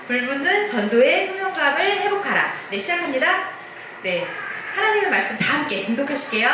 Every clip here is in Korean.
불붙는 전도의 소명감을 회복하라. 네, 시작합니다. 네, 하나님의 말씀 다 함께 봉독하실게요.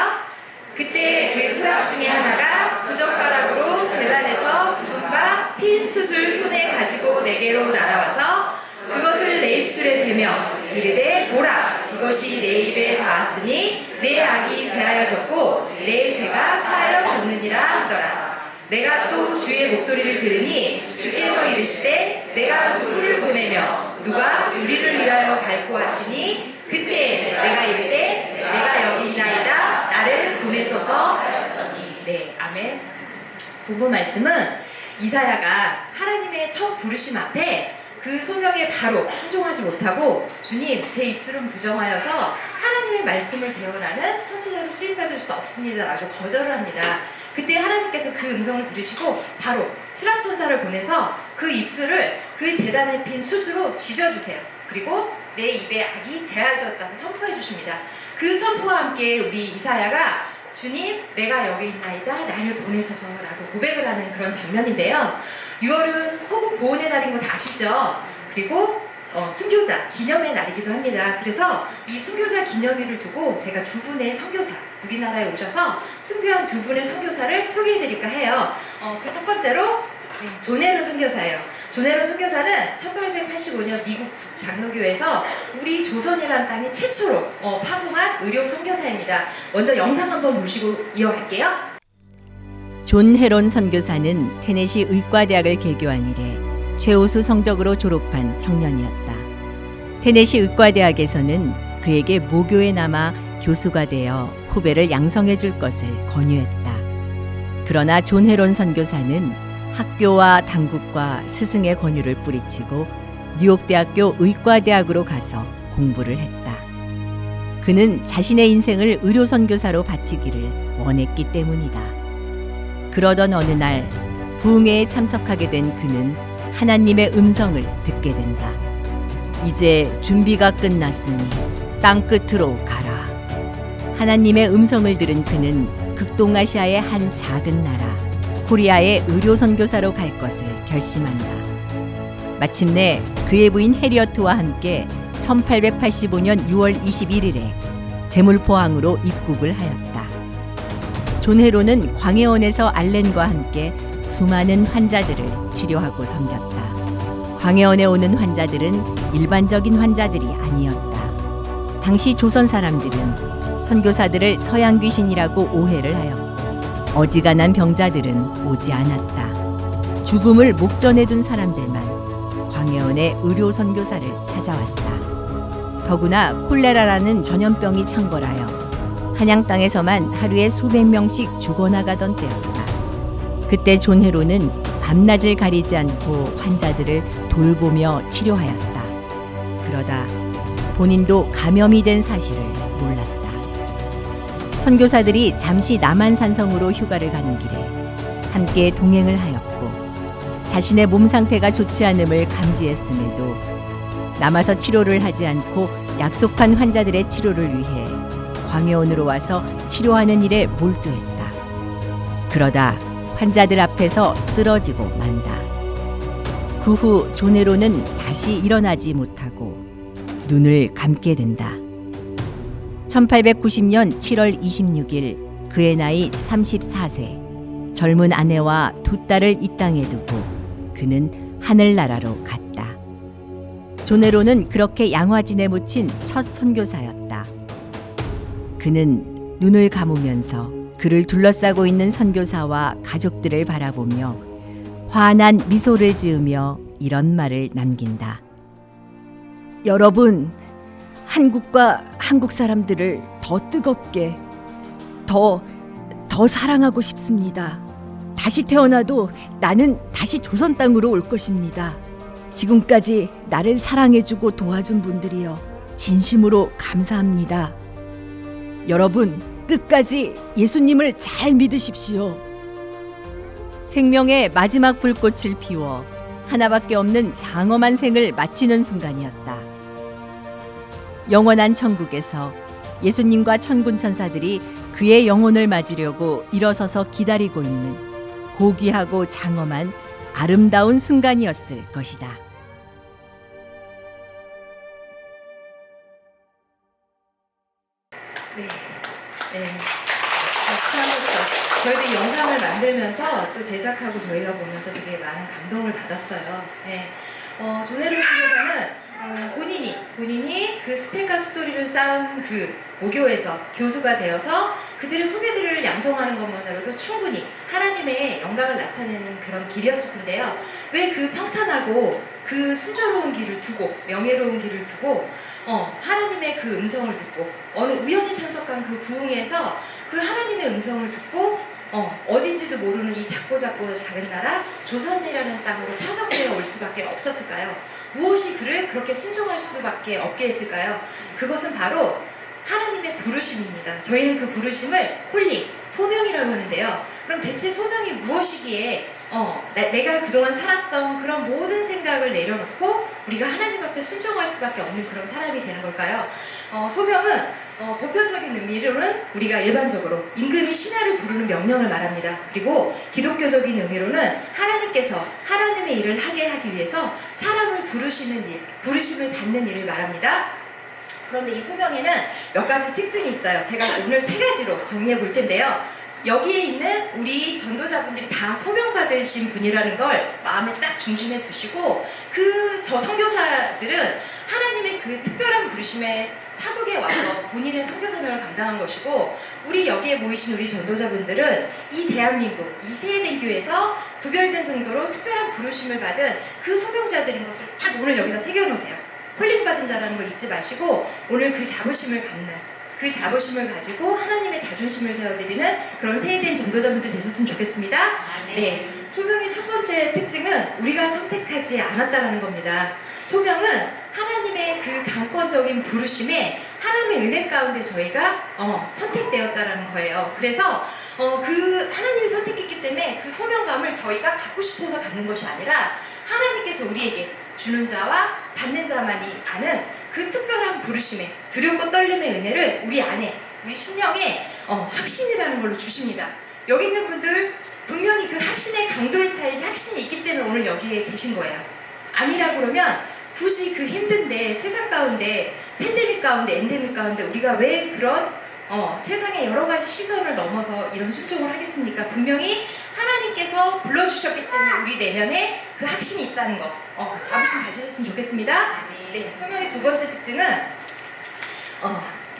그때 그 사람 중에 하나가 부젓가락으로 제단에서 집은 바 흰 숯을 손에 가지고 내게로 날아와서 그것을 내 입술에 대며 이르되 보라, 이것이 내 입에 닿았으니 내 악이 제하여졌고 내 죄가 사하여졌느니라 하더라. 내가 또 주의 목소리를 들으니 주께서 이르시되 내가 누구를 보내며 누가 우리를 위하여 갈고 하시니 그때 내가 이르되 내가 여기 있나이다 나를 보내소서. 네, 아멘. 본문 말씀은 이사야가 하나님의 첫 부르심 앞에 그 소명에 바로 순종하지 못하고 주님, 제 입술은 부정하여서 하나님의 말씀을 대언하는 선지자로 쓰임받을 수 없습니다 라고 거절을 합니다. 그때 하나님께서 그 음성을 들으시고 바로 스랍천사를 보내서 그 입술을 그 제단에 핀 숯으로 지져주세요. 그리고 내 입에 악이 제하여졌다고 선포해 주십니다. 그 선포와 함께 우리 이사야가 주님, 내가 여기 있나이다 나를 보내소서라고 고백을 하는 그런 장면인데요. 6월은 호국 보훈의 날인 거 다 아시죠? 그리고 순교자 기념의 날이기도 합니다. 그래서 이 순교자 기념일을 두고 제가 두 분의 선교사, 우리나라에 오셔서 순교한 두 분의 선교사를 소개해드릴까 해요. 그 첫 번째로 존 헤런 선교사예요. 존 헤런 선교사는 1885년 미국 북장로교에서 우리 조선이라는 땅에 최초로 파송한 의료 선교사입니다. 먼저 영상 한번 보시고 이어갈게요. 존 헤런 선교사는 테네시 의과대학을 개교한 이래 최우수 성적으로 졸업한 청년이었다. 테네시 의과대학에서는 그에게 모교에 남아 교수가 되어 후배를 양성해 줄 것을 권유했다. 그러나 존 헤런 선교사는 학교와 당국과 스승의 권유를 뿌리치고 뉴욕대학교 의과대학으로 가서 공부를 했다. 그는 자신의 인생을 의료 선교사로 바치기를 원했기 때문이다. 그러던 어느 날 부흥회에 참석하게 된 그는 하나님의 음성을 듣게 된다. 이제 준비가 끝났으니 땅 끝으로 가라. 하나님의 음성을 들은 그는 극동아시아의 한 작은 나라 코리아의 의료 선교사로 갈 것을 결심한다. 마침내 그의 부인 해리어트와 함께 1885년 6월 21일에 제물포항으로 입국을 하였다. 존 헤론은 광해원에서 알렌과 함께 수많은 환자들을 치료하고 섬겼다. 광해원에 오는 환자들은 일반적인 환자들이 아니었다. 당시 조선 사람들은 선교사들을 서양 귀신이라고 오해를 하였고 어지간한 병자들은 오지 않았다. 죽음을 목전에 둔 사람들만 광해원의 의료 선교사를 찾아왔다. 더구나 콜레라라는 전염병이 창궐하여 한양 땅에서만 하루에 수백 명씩 죽어나가던 때였다. 그때 존 헤론은 밤낮을 가리지 않고 환자들을 돌보며 치료하였다. 그러다 본인도 감염이 된 사실을 몰랐다. 선교사들이 잠시 남한산성으로 휴가를 가는 길에 함께 동행을 하였고 자신의 몸 상태가 좋지 않음을 감지했음에도 남아서 치료를 하지 않고 약속한 환자들의 치료를 위해 광해원으로 와서 치료하는 일에 몰두했다. 그러다 환자들 앞에서 쓰러지고 만다. 그 후 존 헤론은 다시 일어나지 못하고 눈을 감게 된다. 1890년 7월 26일 그의 나이 34세, 젊은 아내와 두 딸을 이 땅에 두고 그는 하늘나라로 갔다. 존 헤론은 그렇게 양화진에 묻힌 첫 선교사였다. 그는 눈을 감으면서 그를 둘러싸고 있는 선교사와 가족들을 바라보며 환한 미소를 지으며 이런 말을 남긴다. 여러분, 한국과 한국 사람들을 더 뜨겁게, 더 사랑하고 싶습니다. 다시 태어나도 나는 다시 조선 땅으로 올 것입니다. 지금까지 나를 사랑해주고 도와준 분들이여 진심으로 감사합니다. 여러분, 끝까지 예수님을 잘 믿으십시오. 생명의 마지막 불꽃을 피워 하나밖에 없는 장엄한 생을 마치는 순간이었다. 영원한 천국에서 예수님과 천군 천사들이 그의 영혼을 맞으려고 일어서서 기다리고 있는 고귀하고 장엄한 아름다운 순간이었을 것이다. 네. 네. 참으로 저희도 이 영상을 만들면서 또 제작하고 저희가 보면서 되게 많은 감동을 받았어요. 네. 조혜련 선생님은 본인이 그 스펙과 스토리를 쌓은 그 모교에서 교수가 되어서 그들의 후배들을 양성하는 것만으로도 충분히 하나님의 영광을 나타내는 그런 길이었을 텐데요. 왜 그 평탄하고 그 순조로운 길을 두고 명예로운 길을 두고 하나님의 그 음성을 듣고 어느 우연히 참석한 그 부흥에서 그 하나님의 음성을 듣고 어딘지도 모르는 이 작고 작은 나라 조선이라는 땅으로 파송되어 올 수밖에 없었을까요? 무엇이 그를 그렇게 순종할 수밖에 없게 했을까요? 그것은 바로 하나님의 부르심입니다. 저희는 그 부르심을 홀리, 소명이라고 하는데요. 그럼 대체 소명이 무엇이기에 내가 그동안 살았던 그런 모든 생각을 내려놓고 우리가 하나님 앞에 순종할 수밖에 없는 그런 사람이 되는 걸까요? 소명은 보편적인 의미로는 우리가 일반적으로 임금이 신하를 부르는 명령을 말합니다. 그리고 기독교적인 의미로는 하나님께서 하나님의 일을 하게 하기 위해서 사람을 부르시는 일, 부르심을 받는 일을 말합니다. 그런데 이 소명에는 몇 가지 특징이 있어요. 제가 오늘 3가지로 정리해 볼 텐데요. 여기에 있는 우리 전도자분들이 다 소명받으신 분이라는 걸 마음에 딱 중심에 두시고 저 선교사들은 하나님의 그 특별한 부르심에 타국에 와서 본인의 선교 사명을 감당한 것이고 우리 여기에 모이신 우리 전도자분들은 이 대한민국, 이 세해대교에서 구별된 정도로 특별한 부르심을 받은 그 소명자들인 것을 딱 오늘 여기다 새겨놓으세요. 콜링받은 자라는 걸 잊지 마시고 오늘 그 자부심을 갖는 그 자부심을 가지고 하나님의 자존심을 세워드리는 그런 세해된 전도자분들 되셨으면 좋겠습니다. 네, 소명의 첫 번째 특징은 우리가 선택하지 않았다는 겁니다. 소명은 하나님의 그 강권적인 부르심에 하나님의 은혜 가운데 저희가 선택되었다라는 거예요. 그래서 그 하나님이 선택했기 때문에 그 소명감을 저희가 갖고 싶어서 갖는 것이 아니라 하나님께서 우리에게 주는 자와 받는 자만이 아는 그 특별한 부르심에 두렵고 떨림의 은혜를 우리 안에, 우리 심령에 확신이라는 걸로 주십니다. 여기 있는 분들 분명히 그 확신의 강도의 차이지 확신이 있기 때문에 오늘 여기에 계신 거예요. 아니라 그러면 굳이 그 힘든데 세상 가운데 팬데믹 가운데 엔데믹 가운데 우리가 왜 그런 세상의 여러 가지 시선을 넘어서 이런 순종을 하겠습니까? 분명히 하나님께서 불러주셨기 때문에 우리 내면에 그 확신이 있다는 거 자부심 가지셨으면 좋겠습니다. 네, 소명의 두 번째 특징은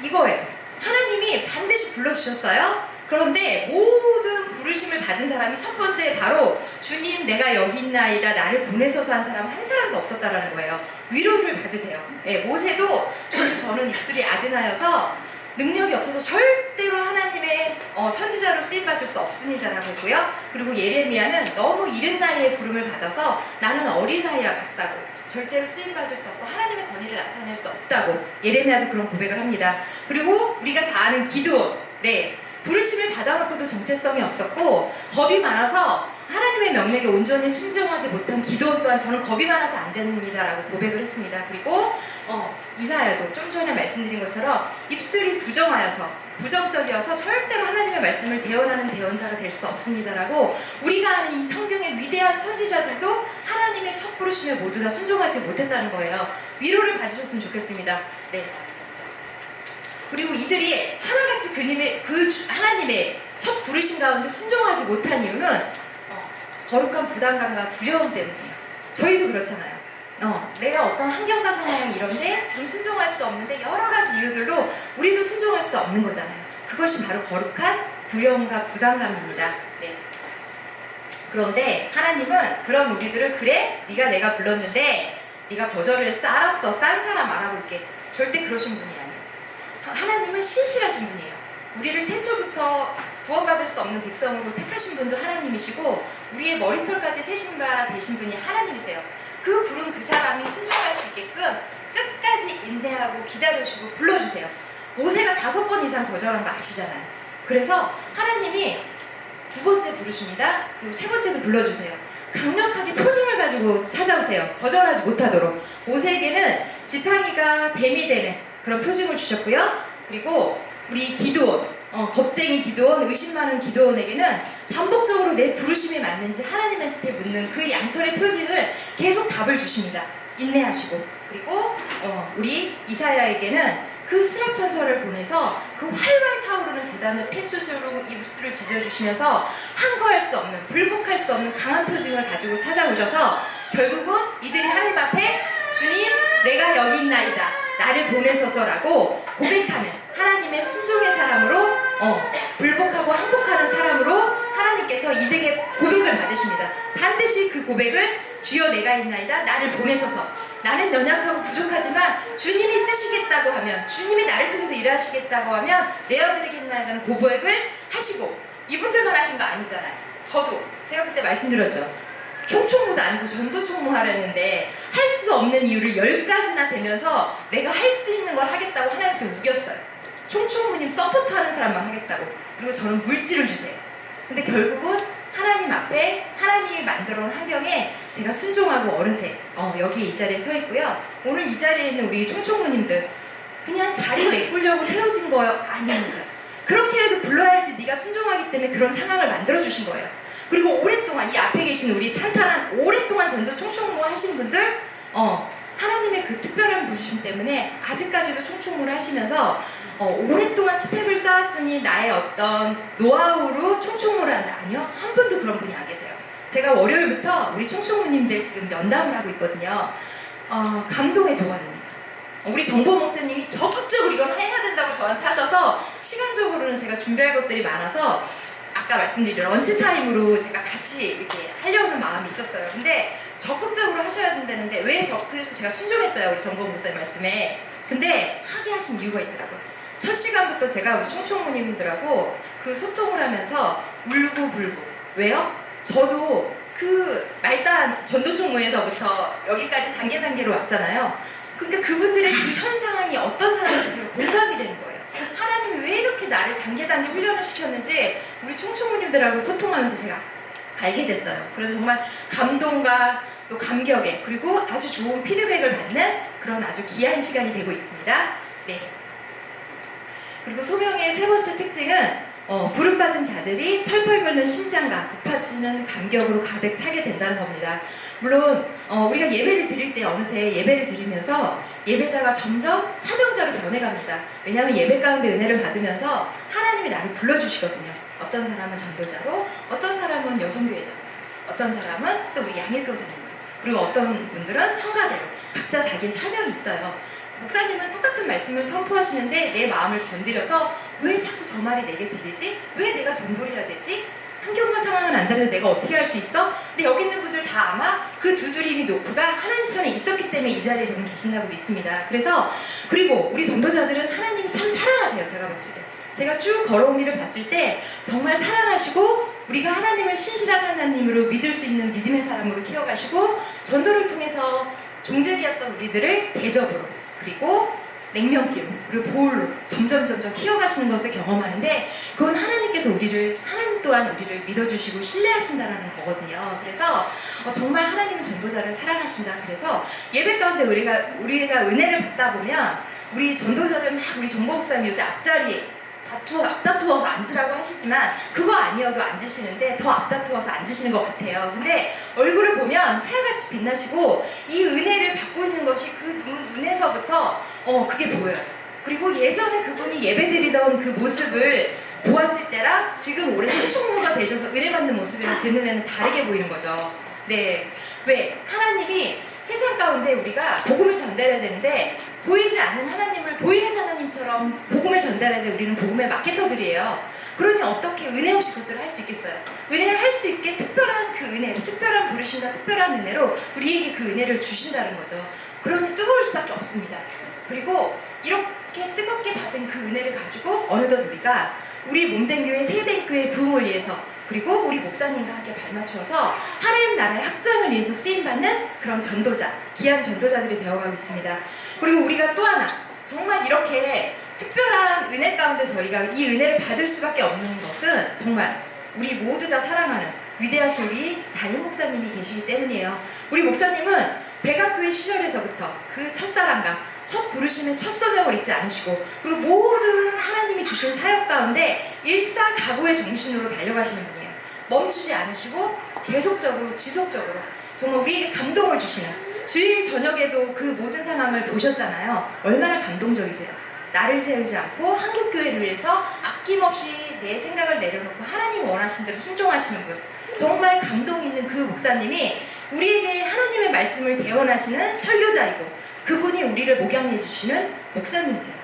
이거예요. 하나님이 반드시 불러주셨어요. 그런데 모든 부르심을 받은 사람이 첫 번째 바로 주님 내가 여기 있나이다 나를 보내소서 한 사람 한 사람도 없었다라는 거예요. 위로를 받으세요. 네, 모세도 저는 입술이 아드나여서 능력이 없어서 절대로 하나님의 선지자로 쓰임받을 수 없습니다라고 했고요. 그리고 예레미야는 너무 이른 나이에 부름을 받아서 나는 어린아이와 같다고 절대로 쓰임받을 수 없고 하나님의 권위를 나타낼 수 없다고 예레미야도 그런 고백을 합니다. 그리고 우리가 다 아는 기드온, 네, 부르심을 받아놓고도 정체성이 없었고 겁이 많아서 하나님의 명령에 온전히 순종하지 못한 기드온 또한 저는 겁이 많아서 안 됩니다라고 고백을 했습니다. 그리고 이사야도 좀 전에 말씀드린 것처럼 입술이 부정적이어서 절대로 하나님의 말씀을 대언하는 대언자가 될 수 없습니다라고 우리가 아는 이 성경의 위대한 선지자들도 하나님의 첫 부르심에 모두 다 순종하지 못했다는 거예요. 위로를 받으셨으면 좋겠습니다. 네. 그리고 이들이 하나같이 하나님의 첫 부르심 가운데 순종하지 못한 이유는 거룩한 부담감과 두려움 때문이에요. 저희도 그렇잖아요. 내가 어떤 환경과 상황이 이런데 지금 순종할 수 없는데 여러 가지 이유들로 우리도 순종할 수 없는 거잖아요. 그것이 바로 거룩한 두려움과 부담감입니다. 네. 그런데 하나님은 그런 우리들을 그래? 네가 내가 불렀는데 네가 거절을 했어? 알았어. 딴 사람 알아볼게. 절대 그러신 분이 아니에요. 하나님은 신실하신 분이에요. 우리를 태초부터 구원받을 수 없는 백성으로 택하신 분도 하나님이시고 우리의 머리털까지 세신 바 되신 분이 하나님이세요. 그 부른 그 사람이 순종할 수 있게끔 끝까지 인내하고 기다려주고 불러주세요. 모세가 5번 이상 거절한 거 아시잖아요. 그래서 하나님이 2번째 부르십니다. 그리고 3번째도 불러주세요. 강력하게 표징을 가지고 찾아오세요. 거절하지 못하도록. 모세에게는 지팡이가 뱀이 되는 그런 표징을 주셨고요. 그리고 우리 기드온, 겁쟁이 기드온, 의심 많은 기드온에게는 반복적으로 내 부르심이 맞는지 하나님한테 묻는 그 양털의 표징을 계속 답을 주십니다. 인내하시고. 그리고 우리 이사야에게는 그 그 수납천사를 보내서 그 활활 타오르는 제단을 핀수술로 입술을 지져주시면서 항거할 수 없는, 불복할 수 없는 강한 표징을 가지고 찾아오셔서 결국은 이들이 하나님 앞에 주님 내가 여기 있나이다 나를 보내소서라고 고백하는 하나님의 순종의 사람으로 불복하고 항복하는 사람으로 하나님께서 이들에게 고백을 받으십니다. 반드시 그 고백을 주여 내가 있나이다 나를 보내소서, 나는 연약하고 부족하지만 주님이 쓰시겠다고 하면, 주님이 나를 통해서 일하시겠다고 하면 내어드리겠나이다는 고백을 하시고, 이분들만 하신 거 아니잖아요. 저도 제가 그때 말씀드렸죠. 총총무도 아니고 전도총무 하려는데 할 수 없는 이유를 10가지나 대면서 내가 할 수 있는 걸 하겠다고 하나님께 우겼어요. 총총무님 서포트하는 사람만 하겠다고. 그리고 저는 물질을 주세요. 근데 결국은 하나님 앞에 하나님이 만들어 놓은 환경에 제가 순종하고 어느새 여기 이 자리에 서 있고요. 오늘 이 자리에 있는 우리 총총무님들 그냥 자리 메꾸려고 세워진 거예요? 아닙니다. 그렇게라도 불러야지 네가 순종하기 때문에 그런 상황을 만들어 주신 거예요. 그리고 오랫동안 이 앞에 계신 우리 탄탄한 오랫동안 전도 총총무 하신 분들 하나님의 그 특별한 부르심 때문에 아직까지도 총총무를 하시면서 오랫동안 스펙을 쌓았으니 나의 어떤 노하우로 총총무를 한다. 아니요. 한 분도 그런 분이 안 계세요. 제가 월요일부터 우리 총총무님들 지금 면담을 하고 있거든요. 감동의 도가니입니다. 우리 정보 목사님이 적극적으로 이건 해야 된다고 저한테 하셔서 시간적으로는 제가 준비할 것들이 많아서 아까 말씀드린 런치 타임으로 제가 같이 이렇게 하려는 마음이 있었어요. 근데 적극적으로 하셔야 된다는데 그래서 제가 순종했어요. 우리 정보 목사님 말씀에. 근데 하게 하신 이유가 있더라고요. 첫 시간부터 제가 우리 총총무님들하고 그 소통을 하면서 울고 불고. 왜요? 저도 그 말단 전도총무에서부터 여기까지 단계로 왔잖아요. 그러니까 그분들의 이 현 상황이 어떤 상황인지 제가 공감이 되는 거예요. 하나님이 왜 이렇게 나를 단계 훈련을 시켰는지 우리 총총무님들하고 소통하면서 제가 알게 됐어요. 그래서 정말 감동과 또 감격에 그리고 아주 좋은 피드백을 받는 그런 아주 귀한 시간이 되고 있습니다. 네. 그리고 소명의 세 번째 특징은 부름받은 자들이 펄펄 끓는 심장과 고파지는 감격으로 가득 차게 된다는 겁니다. 물론 우리가 예배를 드릴 때 어느새 예배를 드리면서 예배자가 점점 사명자로 변해갑니다. 왜냐하면 예배 가운데 은혜를 받으면서 하나님이 나를 불러주시거든요. 어떤 사람은 전도자로, 어떤 사람은 여성교회자로, 어떤 사람은 또 우리 양일교사님으로, 그리고 어떤 분들은 성가대로 각자 자기의 사명이 있어요. 목사님은 똑같은 말씀을 선포하시는데 내 마음을 건드려서 왜 자꾸 저 말이 내게 들리지? 왜 내가 전도를 해야 되지? 환경과 상황은 안 다른데 내가 어떻게 할 수 있어? 근데 여기 있는 분들 다 아마 그 두드림이 노크가 하나님 편에 있었기 때문에 이 자리에 저는 계신다고 믿습니다. 그리고 우리 전도자들은 하나님이 참 사랑하세요. 제가 봤을 때. 제가 쭉 걸어온 길을 봤을 때 정말 사랑하시고 우리가 하나님을 신실한 하나님으로 믿을 수 있는 믿음의 사람으로 키워가시고 전도를 통해서 종재되었던 우리들을 대접으로 그리고 냉면기로 그리고 보울로 점점 키워가시는 것을 경험하는데 그건 하나님 또한 우리를 믿어주시고 신뢰하신다는 거거든요. 그래서 정말 하나님은 전도자를 사랑하신다. 그래서 예배 가운데 우리가 은혜를 받다 보면 우리 전도자들은 막 우리 정보 목사님 요새 앞자리 앞다투어서 앉으라고 하시지만 그거 아니어도 앉으시는데 더 앞다투어서 앉으시는 것 같아요. 근데 얼굴을 보면 하얀같이 빛나시고 이 은혜를 받고 있는 것이 그 눈에서부터 그게 보여요. 그리고 예전에 그분이 예배드리던 그 모습을 보았을 때랑 지금 올해 총총무가 되셔서 은혜 받는 모습이랑 제 눈에는 다르게 보이는 거죠. 네. 왜? 하나님이 세상 가운데 우리가 복음을 전달해야 되는데 보이지 않는 하나님을 보이는 하나님처럼 복음을 전달해야 돼. 우리는 복음의 마케터들이에요. 그러니 어떻게 은혜 없이 그것들을 할 수 있겠어요? 은혜를 할 수 있게 특별한 그 은혜, 특별한 부르심과 특별한 은혜로 우리에게 그 은혜를 주신다는 거죠. 그러니 뜨거울 수밖에 없습니다. 그리고 이렇게 뜨겁게 받은 그 은혜를 가지고 어느덧 우리가 우리 몸된 교회, 세된 교회의 부흥을 위해서 그리고 우리 목사님과 함께 발맞추어서 하나님 나라의 확장을 위해서 쓰임받는 그런 전도자, 귀한 전도자들이 되어가고 있습니다. 그리고 우리가 또 하나 정말 이렇게 특별한 은혜 가운데 저희가 이 은혜를 받을 수밖에 없는 것은 정말 우리 모두 다 사랑하는 위대하신 우리 담임 목사님이 계시기 때문이에요. 우리 목사님은 백악교회 시절에서부터 그 첫사랑과 첫 부르심의 첫 소명을 잊지 않으시고 그리고 모든 하나님이 주신 사역 가운데 일사각오의 정신으로 달려가시는 분이에요. 멈추지 않으시고 계속적으로 지속적으로 정말 우리에게 감동을 주시는 주일 저녁에도 그 모든 상황을 보셨잖아요. 얼마나 감동적이세요. 나를 세우지 않고 한국교회를 위해서 아낌없이 내 생각을 내려놓고 하나님 원하신 대로 순종하시는 분, 정말 감동 있는 그 목사님이 우리에게 하나님의 말씀을 대언하시는 설교자이고 그분이 우리를 목양해 주시는 목사님이세요.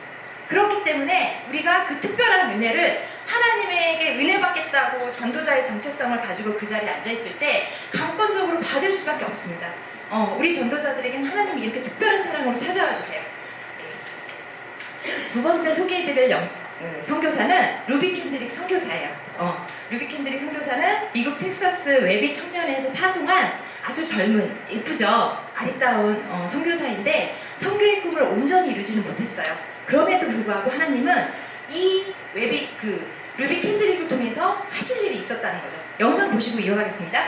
그렇기 때문에 우리가 그 특별한 은혜를 하나님에게 은혜 받겠다고 전도자의 정체성을 가지고 그 자리에 앉아있을 때 강권적으로 받을 수밖에 없습니다. 우리 전도자들에게는 하나님이 이렇게 특별한 사랑으로 찾아와 주세요. 두 번째 소개해드릴 선교사는 루비 캔드릭 선교사예요. 루비 캔드릭 선교사는 미국 텍사스 웨비 청년회에서 파송한 아주 젊은, 예쁘죠? 아리따운 선교사인데 선교의 꿈을 온전히 이루지는 못했어요. 그럼에도 불구하고 하나님은 이 루비 캔드릭을 통해서 하실 일이 있었다는 거죠. 영상 보시고 이어가겠습니다.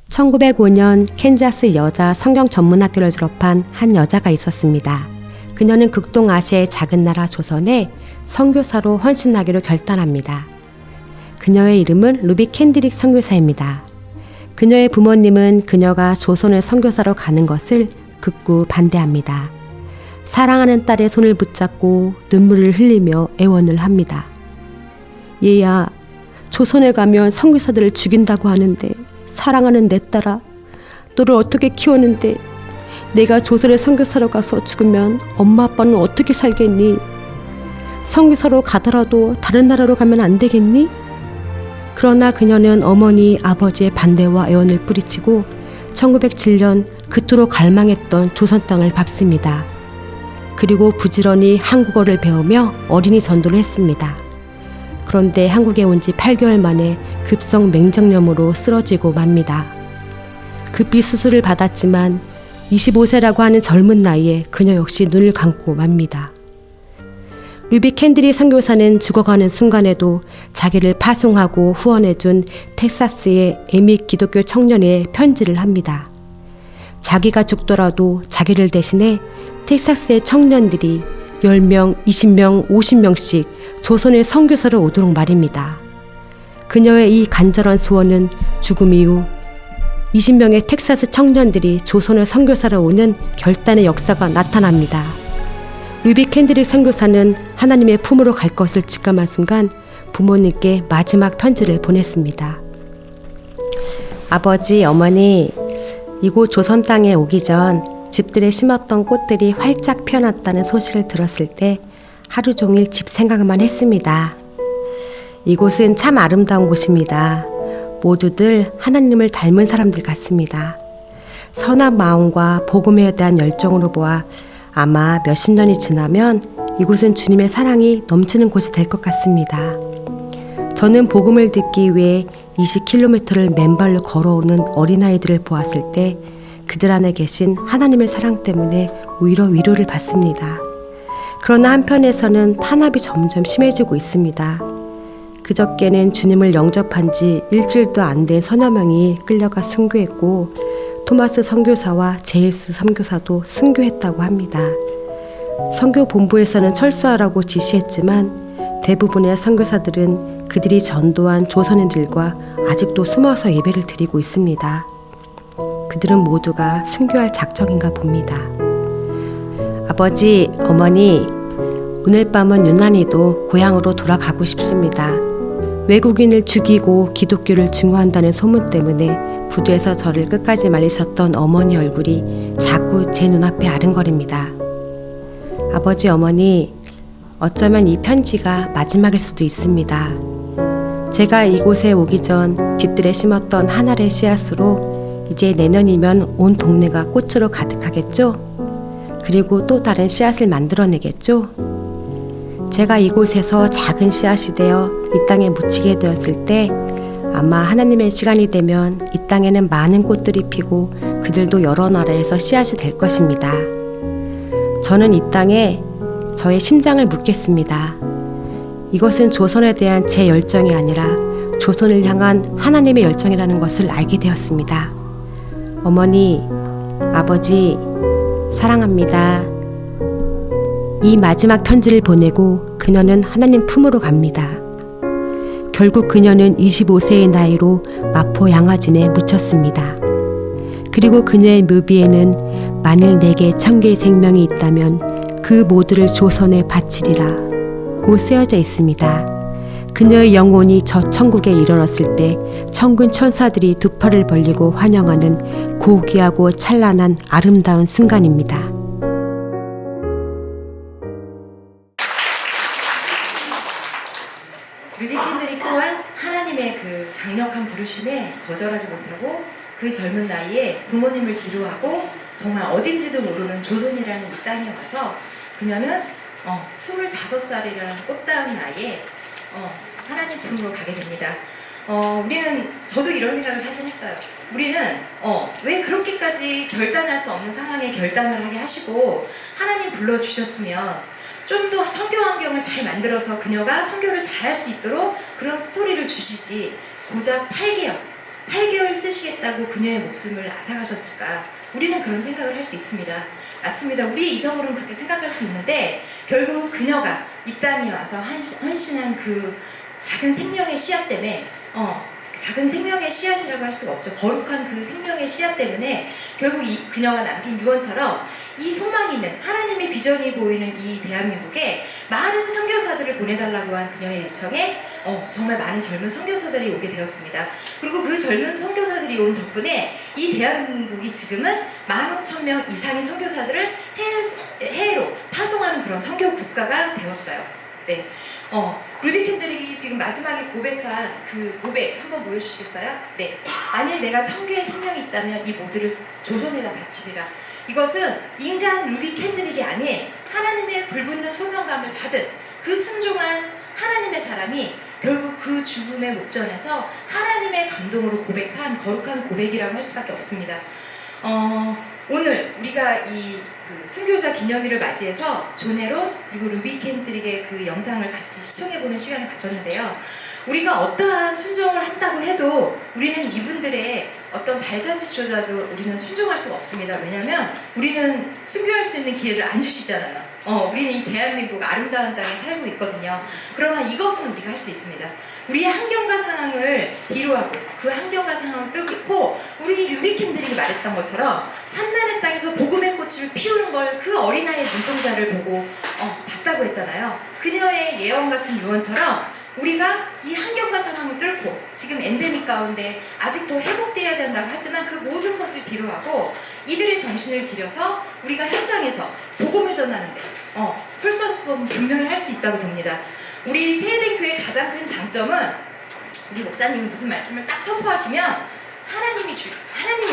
1905년 캔자스 여자 성경 전문학교를 졸업한 한 여자가 있었습니다. 그녀는 극동아시아의 작은 나라 조선에 선교사로 헌신하기로 결단합니다. 그녀의 이름은 루비 캔드릭 선교사입니다. 그녀의 부모님은 그녀가 조선의 선교사로 가는 것을 극구 반대합니다. 사랑하는 딸의 손을 붙잡고 눈물을 흘리며 애원을 합니다. 얘야, 조선에 가면 선교사들을 죽인다고 하는데 사랑하는 내 딸아, 너를 어떻게 키웠는데 내가 조선에 선교사로 가서 죽으면 엄마 아빠는 어떻게 살겠니? 선교사로 가더라도 다른 나라로 가면 안 되겠니? 그러나 그녀는 어머니, 아버지의 반대와 애원을 뿌리치고 1907년 그토록 갈망했던 조선 땅을 밟습니다. 그리고 부지런히 한국어를 배우며 어린이 전도를 했습니다. 그런데 한국에 온 지 8개월 만에 급성 맹장염으로 쓰러지고 맙니다. 급히 수술을 받았지만 25세라고 하는 젊은 나이에 그녀 역시 눈을 감고 맙니다. 루비 캔드릭 선교사는 죽어가는 순간에도 자기를 파송하고 후원해준 텍사스의 에밋 기독교 청년에 편지를 합니다. 자기가 죽더라도 자기를 대신해 텍사스의 청년들이 10명, 20명, 50명씩 조선의 선교사로 오도록 말입니다. 그녀의 이 간절한 소원은 죽음 이후 20명의 텍사스 청년들이 조선의 선교사로 오는 결단의 역사가 나타납니다. 루비 캔드릭 선교사는 하나님의 품으로 갈 것을 직감한 순간 부모님께 마지막 편지를 보냈습니다. 아버지, 어머니, 이곳 조선 땅에 오기 전 집들에 심었던 꽃들이 활짝 피어났다는 소식을 들었을 때 하루 종일 집 생각만 했습니다. 이곳은 참 아름다운 곳입니다. 모두들 하나님을 닮은 사람들 같습니다. 선한 마음과 복음에 대한 열정으로 보아 아마 몇십 년이 지나면 이곳은 주님의 사랑이 넘치는 곳이 될 것 같습니다. 저는 복음을 듣기 위해 20km를 맨발로 걸어오는 어린아이들을 보았을 때 그들 안에 계신 하나님의 사랑 때문에 오히려 위로를 받습니다. 그러나 한편에서는 탄압이 점점 심해지고 있습니다. 그저께는 주님을 영접한 지 일주일도 안 된 서너 명이 끌려가 순교했고 토마스 선교사와 제임스 선교사도 순교했다고 합니다. 선교 본부에서는 철수하라고 지시했지만 대부분의 선교사들은 그들이 전도한 조선인들과 아직도 숨어서 예배를 드리고 있습니다. 그들은 모두가 순교할 작정인가 봅니다. 아버지, 어머니, 오늘 밤은 유난히도 고향으로 돌아가고 싶습니다. 외국인을 죽이고 기독교를 증오한다는 소문 때문에 부두에서 저를 끝까지 말리셨던 어머니 얼굴이 자꾸 제 눈앞에 아른거립니다. 아버지, 어머니, 어쩌면 이 편지가 마지막일 수도 있습니다. 제가 이곳에 오기 전 뒤뜰에 심었던 한 알의 씨앗으로 이제 내년이면 온 동네가 꽃으로 가득하겠죠? 그리고 또 다른 씨앗을 만들어내겠죠? 제가 이곳에서 작은 씨앗이 되어 이 땅에 묻히게 되었을 때 아마 하나님의 시간이 되면 이 땅에는 많은 꽃들이 피고 그들도 여러 나라에서 씨앗이 될 것입니다. 저는 이 땅에 저의 심장을 묻겠습니다. 이것은 조선에 대한 제 열정이 아니라 조선을 향한 하나님의 열정이라는 것을 알게 되었습니다. 어머니, 아버지, 사랑합니다. 이 마지막 편지를 보내고 그녀는 하나님 품으로 갑니다. 결국 그녀는 25세의 나이로 마포 양화진에 묻혔습니다. 그리고 그녀의 묘비에는 만일 내게 1000개의 생명이 있다면 그 모두를 조선에 바치리라 라고 쓰여져 있습니다. 그녀의 영혼이 저 천국에 이르렀을 때 천군 천사들이 두 팔을 벌리고 환영하는 고귀하고 찬란한 아름다운 순간입니다. 루비 캔들이 또한 하나님의 그 강력한 부르심에 거절하지 못하고 그 젊은 나이에 부모님을 기도하고 정말 어딘지도 모르는 조선이라는 이 땅에 와서 그녀는 25살이라는 꽃다운 나이에 하나님 품으로 가게 됩니다. 저도 이런 생각을 사실 했어요. 우리는 왜 그렇게까지 결단할 수 없는 상황에 결단을 하게 하시고 하나님 불러주셨으면 좀 더 선교 환경을 잘 만들어서 그녀가 선교를 잘할 수 있도록 그런 스토리를 주시지 고작 8개월 쓰시겠다고 그녀의 목숨을 앗아가셨을까? 우리는 그런 생각을 할 수 있습니다. 맞습니다. 우리 이성으로는 그렇게 생각할 수 있는데 결국 그녀가 이 땅에 와서 헌신한 그 작은 생명의 씨앗 때문에 작은 생명의 씨앗이라고 할 수가 없죠. 거룩한 그 생명의 씨앗 때문에 결국 그녀가 남긴 유언처럼 이 소망이 있는 하나님의 비전이 보이는 이 대한민국에 많은 선교사들을 보내달라고 한 그녀의 요청에 정말 많은 젊은 선교사들이 오게 되었습니다. 그리고 그 젊은 선교사들이 온 덕분에 이 대한민국이 지금은 15,000명 이상의 선교사들을 해외로 파송하는 그런 선교 국가가 되었어요. 네. 루비 캔들이 지금 마지막에 고백한 그 고백 한번 보여주시겠어요? 네. 만일 내가 천개의 생명이 있다면 이 모두를 조선에다 바치리라. 이것은 인간 루비 캔들이 아닌 하나님의 불붙는 소명감을 받은 그 순종한 하나님의 사람이 결국 그 죽음의 목전에서 하나님의 감동으로 고백한 거룩한 고백이라고 할 수밖에 없습니다. 오늘 우리가 이 순교자 기념일을 맞이해서 존 에론 그리고 루비 캔들릭의 그 영상을 같이 시청해보는 시간을 가졌는데요. 우리가 어떠한 순종을 한다고 해도 우리는 이분들의 어떤 발자취조차도 우리는 순종할 수가 없습니다. 왜냐하면 우리는 순교할 수 있는 기회를 안 주시잖아요. 우리는 이 대한민국 아름다운 땅에 살고 있거든요. 그러나 이것은 우리가 할 수 있습니다. 우리의 환경과 상황을 뒤로하고 그 환경과 상황을 뚫고 우리 루비 캔들릭이 말했던 것처럼 한나의 땅에서 복음의 꽃을 피우는 걸 그 어린아이의 눈동자를 보고 봤다고 했잖아요. 그녀의 예언 같은 유언처럼 우리가 이 환경과 상황을 뚫고 지금 엔데믹 가운데 아직도 회복돼야 된다고 하지만 그 모든 것을 뒤로하고 이들의 정신을 기려서 우리가 현장에서 복음을 전하는데 솔선수범은 분명히 할 수 있다고 봅니다. 우리 세대교회의 가장 큰 장점은 우리 목사님이 무슨 말씀을 딱 선포하시면 하나님이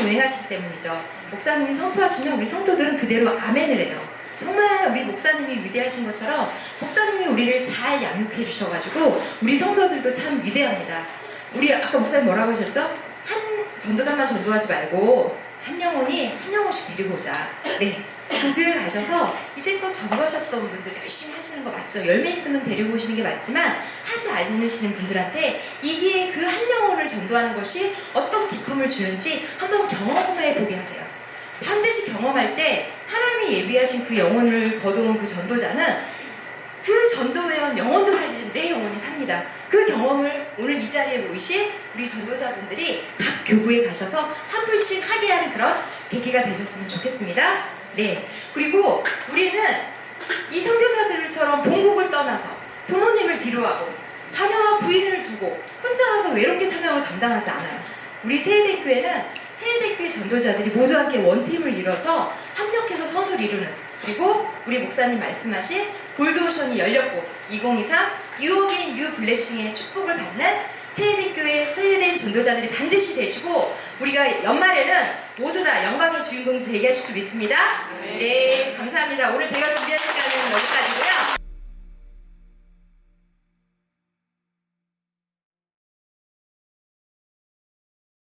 운행하시기 때문이죠. 목사님이 선포하시면 우리 성도들은 그대로 아멘을 해요. 정말 우리 목사님이 위대하신 것처럼 목사님이 우리를 잘 양육해 주셔가지고 우리 성도들도 참 위대합니다. 우리 아까 목사님 뭐라고 하셨죠? 한 전도단만 전도하지 말고 한 영혼씩 데리고 오자. 네. 그 교회 가셔서 이제껏 전도하셨던 분들 열심히 하시는 거 맞죠? 열매 있으면 데리고 오시는 게 맞지만 하지 않으시는 분들한테 이게 그 한 영혼을 전도하는 것이 어떤 기쁨을 주는지 한번 경험해 보게 하세요. 반드시 경험할 때 하나님이 예비하신 그 영혼을 거둬온 그 전도자는 그 전도회원 영혼도 살리지 내 영혼이 삽니다. 그 경험을 오늘 이 자리에 모이신 우리 전도자분들이 각 교구에 가셔서 한 분씩 하게 하는 그런 계기가 되셨으면 좋겠습니다. 네. 그리고 우리는 이 선교사들처럼 본국을 떠나서 부모님을 뒤로하고 자녀와 부인을 두고 혼자 가서 외롭게 사명을 감당하지 않아요. 우리 세대교회는 세대교회 전도자들이 모두 함께 원팀을 이뤄서 합력해서 선을 이루는, 그리고 우리 목사님 말씀하신 골드오션이 열렸고 2023 유어게인 뉴 블레싱의 축복을 받는 세대교회 세대된 전도자들이 반드시 되시고 우리가 연말에는 모두 다 영광의 주인공 되게 하실 줄 믿습니다. 네, 감사합니다. 오늘 제가 준비한 시간은 여기까지고요.